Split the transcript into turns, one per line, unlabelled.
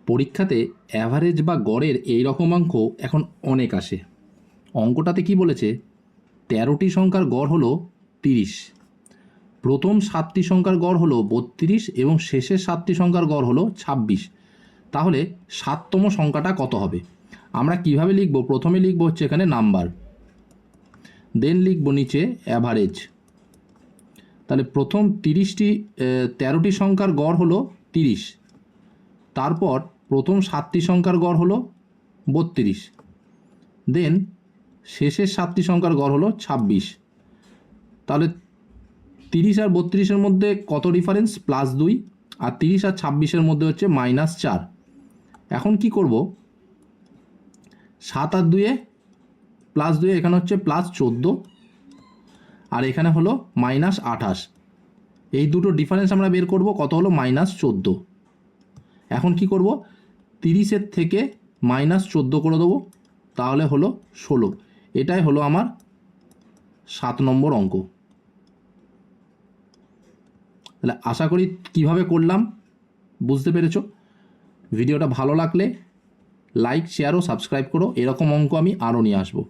পরীক্ষাতে অ্যাভারেজ বা গড়ের এই রকম অঙ্ক এখন অনেক আসে। অঙ্কটাতে কি বলেছে, 13টি সংখ্যার গড় হলো 30, প্রথম 7টি সংখ্যার গড় হলো 32 এবং শেষের 7টি সংখ্যার গড় হলো 26। তাহলে 7তম সংখ্যাটা কত হবে? আমরা কিভাবে লিখব? প্রথমে লিখব হচ্ছে এখানে নাম্বার, দেন লিখব নিচে অ্যাভারেজ। তাহলে প্রথম 13টি সংখ্যার গড় হলো 30, তারপর প্রথম 7টি সংখ্যার গড় হলো 32, দেন শেষের 7টি সংখ্যার গড় হলো 26। তাহলে 30 আর 32-এর মধ্যে কত ডিফারেন্স? +2, আর 30 আর 26-এর মধ্যে হচ্ছে -4। এখন কি করব? 7 আর 2-এ +2, এখানে হচ্ছে +14, আর এখানে হলো -28। এই দুটো ডিফারেন্স আমরা বের করব, কত হলো? -14। এখন কি করব? 30-এর থেকে -14 করে দেবো, তাহলে হলো 16। এটাই হলো আমার 7 নম্বর অঙ্ক। তাহলে আশা করি কিভাবে করলাম বুঝতে পেরেছো। ভিডিওটা ভালো লাগলে লাইক, শেয়ার ও সাবস্ক্রাইব করো। এরকম অঙ্ক আমি আরও নিয়ে আসবো।